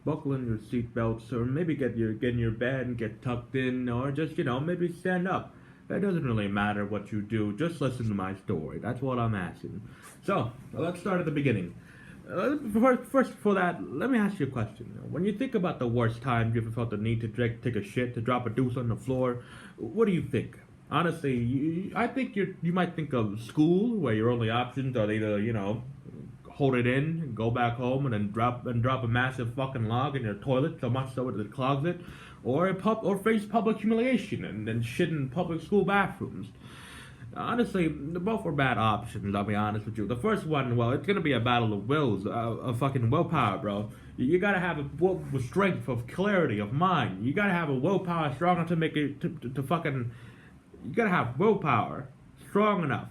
buckle in your seatbelts, or maybe get in your bed and get tucked in, or just maybe stand up. It doesn't really matter what you do. Just listen to my story. That's what I'm asking. So let's start at the beginning. First, before that, let me ask you a question. When you think about the worst time you ever felt the need to take a shit, to drop a deuce on the floor, what do you think? Honestly, I think you might think of school, where your only options are either hold it in, go back home, and then drop a massive fucking log in your toilet, so much so it clogs it, or face public humiliation and then shit in public school bathrooms. Honestly, both are bad options. I'll be honest with you. The first one, well, it's gonna be a battle of wills, of fucking willpower, bro. You gotta have a strength, of clarity of mind. You gotta have a willpower strong enough to make it to fucking. You gotta have willpower strong enough.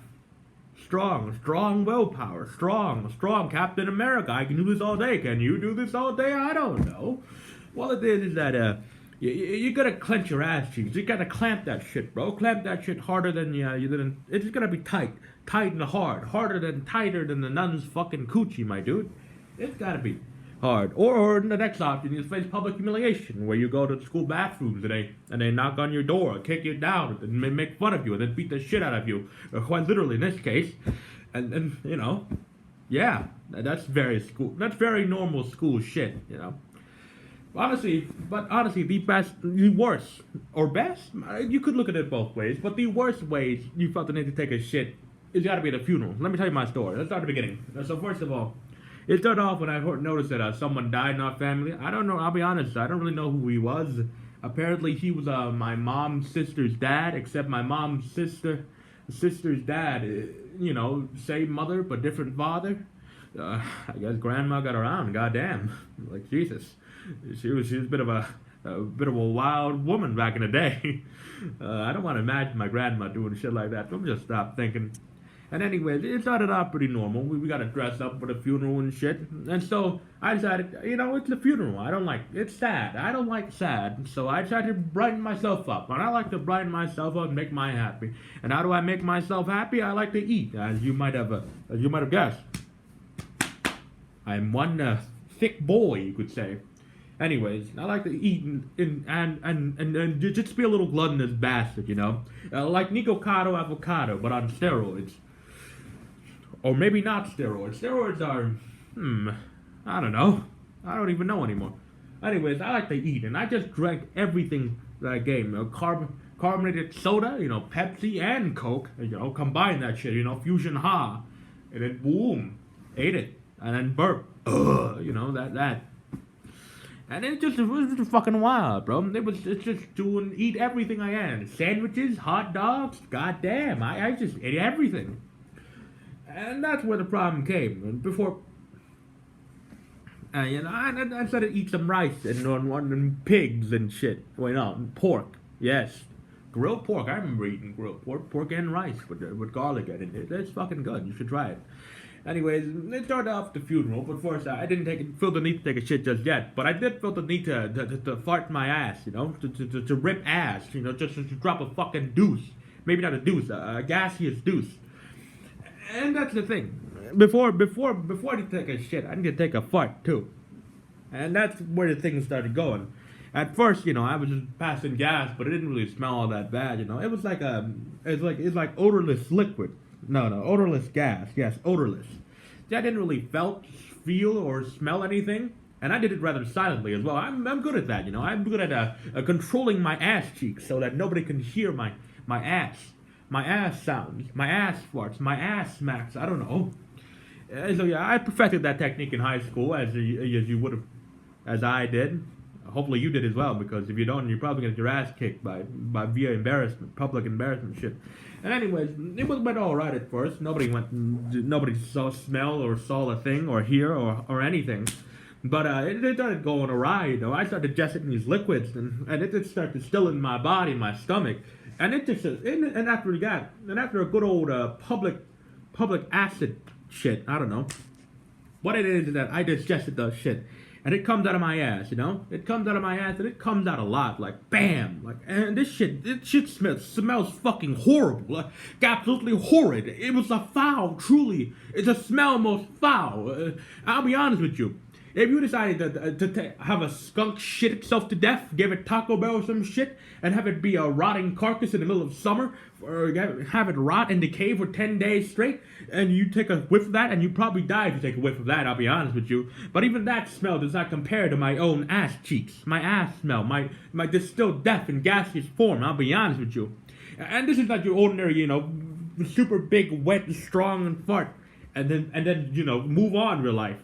Strong willpower. Strong Captain America. I can do this all day. Can you do this all day? I don't know. Well, it is that you gotta clench your ass cheeks. You gotta clamp that shit, bro. Clamp that shit harder than you didn't. It's gonna be tight and hard, tighter than the nun's fucking coochie, my dude. It's gotta be hard. Or the next option is face public humiliation, where you go to school bathrooms and they knock on your door, kick you down, and make fun of you, and then beat the shit out of you, quite literally in this case, and yeah, that's very normal school shit. Honestly, the worst or best, you could look at it both ways, but the worst ways you felt the need to take a shit is got to be at a funeral. Let me tell you my story. Let's start at the beginning. So first of all, it started off when I noticed that someone died in our family. I don't know. I'll be honest. I don't really know who he was. Apparently, he was my mom's sister's dad. Except my mom's sister's dad, same mother but different father. I guess grandma got around. Goddamn, like Jesus, she was a bit of a wild woman back in the day. I don't want to imagine my grandma doing shit like that. So I'm just stop thinking. And anyways, it started out pretty normal. We got to dress up for the funeral and shit. And so I decided, it's a funeral. It's sad. I don't like sad. So I tried to brighten myself up. And I like to brighten myself up and make mine happy. And how do I make myself happy? I like to eat, as you might have guessed. I'm one thick boy, you could say. Anyways, I like to eat and just be a little gluttonous bastard, like Nicocado avocado, but on steroids. Or maybe not steroids. Steroids are, I don't know. I don't even know anymore. Anyways, I like to eat, and I just drank everything that I gave. Carbonated soda, Pepsi and Coke, combine that shit, fusion ha. And then boom, ate it. And then burp. That. And it was just fucking wild, bro. It's just eat everything I can. Sandwiches, hot dogs, goddamn. I just ate everything. And that's where the problem came. Before, I started to eat some rice and pigs and shit. Wait, no, pork. Yes, grilled pork. I remember eating grilled pork and rice with garlic in it. It's fucking good. You should try it. Anyways, it started off the funeral, but first I didn't feel the need to take a shit just yet. But I did feel the need to fart my ass, to rip ass, just to drop a fucking deuce. Maybe not a deuce, a gaseous deuce. And that's the thing. Before I did take a shit, I need to take a fart too. And that's where the thing started going. At first, I was just passing gas, but it didn't really smell all that bad, It was like it's like odorless liquid. No, odorless gas. Yes, odorless. See, I didn't really feel or smell anything, and I did it rather silently as well. I'm good at that, I'm good at controlling my ass cheeks so that nobody can hear my ass sounds, my ass farts, my ass smacks. I don't know. So yeah, I perfected that technique in high school as you would have, as I did. Hopefully you did as well, because if you don't, you're probably gonna get your ass kicked by via embarrassment, public embarrassment shit. And anyways, it went all right at first. Nobody smell or saw a thing or hear or anything. But it started going awry, I started ingesting these liquids, and it just started to still in my body, my stomach, and it just and after a good old public acid shit, I don't know what it is that I digested the shit. And it comes out of my ass, It comes out of my ass, and it comes out a lot, like bam, and this shit smells fucking horrible, absolutely horrid. It was a foul, truly. It's a smell most foul. I'll be honest with you. If you decided to have a skunk shit itself to death, give it Taco Bell or some shit, and have it be a rotting carcass in the middle of summer, or have it rot in the cave for 10 days straight, and you take a whiff of that, and you probably die if you take a whiff of that, I'll be honest with you. But even that smell does not compare to my own ass cheeks, my ass smell, my distilled death in gaseous form, I'll be honest with you. And this is not your ordinary, super big, wet, strong fart, and then move on real life,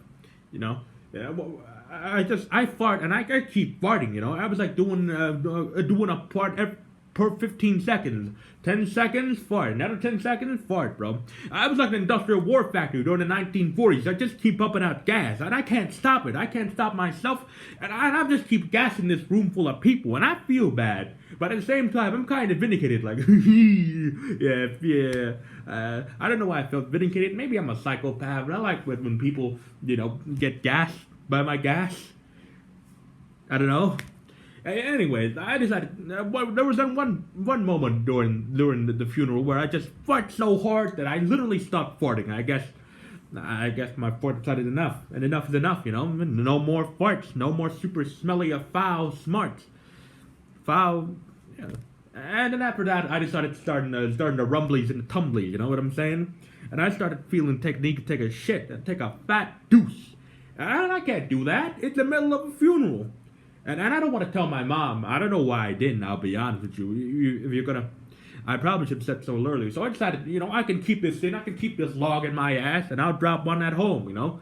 you know. Yeah, well, I fart and I keep farting, I was like doing a fart per 15 seconds. 10 seconds, fart. Another 10 seconds, fart, bro. I was like an industrial war factory during the 1940s. I just keep pumping out gas, and I can't stop it. I can't stop myself, and I just keep gassing this room full of people, and I feel bad. But at the same time, I'm kind of vindicated, like, yeah. I don't know why I felt vindicated. Maybe I'm a psychopath, but I like when people, get gassed by my gas. I don't know. Anyways, I decided there was one moment during the funeral where I just farted so hard that I literally stopped farting. I guess my fart decided enough, and enough is enough. No more farts, no more super smelly foul smarts, foul. Yeah. And then after that, I decided starting the rumblies and the tumblies. You know what I'm saying? And I started feeling technique to take a shit and take a fat deuce. And I can't do that. It's the middle of a funeral. And I don't want to tell my mom. I don't know why I didn't. I'll be honest with you. If you're gonna, I probably should have said so earlier. So I decided, I can keep this in. I can keep this log in my ass, and I'll drop one at home.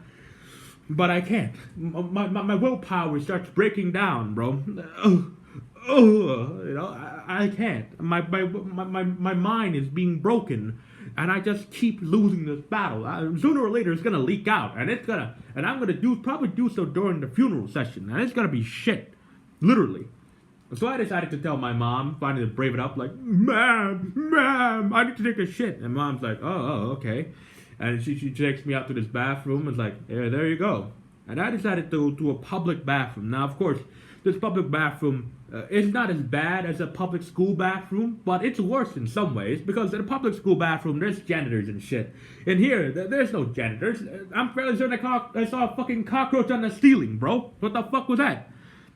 But I can't. My willpower starts breaking down, bro. I can't. My mind is being broken, and I just keep losing this battle. Sooner or later, it's gonna leak out, and I'm gonna probably do so during the funeral session, and it's gonna be shit. Literally. So I decided to tell my mom, finally to brave it up, like, Mom, I need to take a shit. And Mom's like, oh, okay. And she takes me out to this bathroom and is like, yeah, there you go. And I decided to a public bathroom. Now, of course, this public bathroom is not as bad as a public school bathroom, but it's worse in some ways, because in a public school bathroom, there's janitors and shit. In here, there's no janitors. I'm fairly certain I saw a fucking cockroach on the ceiling, bro. What the fuck was that?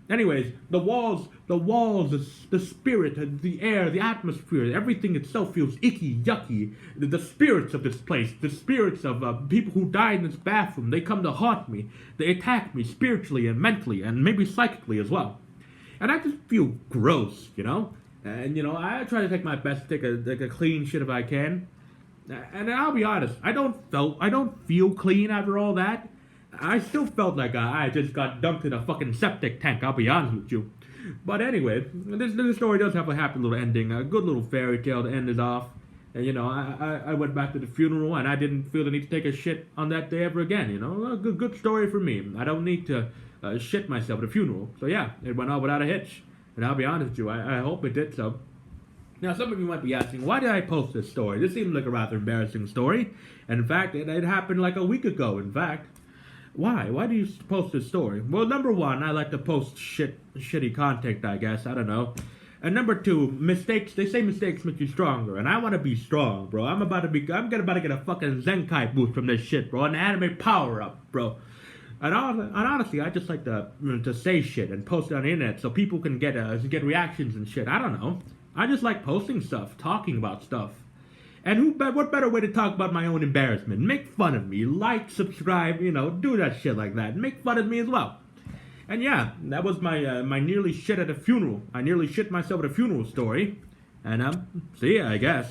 Anyways, the walls, the spirit, the air, the atmosphere, everything itself feels icky, yucky. The spirits of this place, the spirits of people who died in this bathroom, they come to haunt me. They attack me spiritually and mentally and maybe psychically as well. And I just feel gross, And, I try to take my best to take a clean shit if I can. And I'll be honest, I don't feel clean after all that. I still felt like I just got dumped in a fucking septic tank, I'll be honest with you. But anyway, this story does have a happy little ending, a good little fairy tale to end it off. And, I went back to the funeral and I didn't feel the need to take a shit on that day ever again, A good story for me. I don't need to shit myself at a funeral. So yeah, it went on without a hitch. And I'll be honest with you, I hope it did so. Now, some of you might be asking, why did I post this story? This seems like a rather embarrassing story. And in fact, it happened like a week ago, in fact. Why? Why do you post this story? Well, number one, I like to post shitty content, I guess. I don't know. And number two, mistakes. They say mistakes make you stronger, and I want to be strong, bro. I'm about to get a fucking Zenkai boost from this shit, bro. An anime power up, bro. And honestly, I just like to say shit and post it on the internet so people can get reactions and shit. I don't know. I just like posting stuff, talking about stuff. And what better way to talk about my own embarrassment? Make fun of me, like, subscribe, do that shit like that. Make fun of me as well. And yeah, that was my nearly shit at a funeral. I nearly shit myself at a funeral story. And see ya, I guess.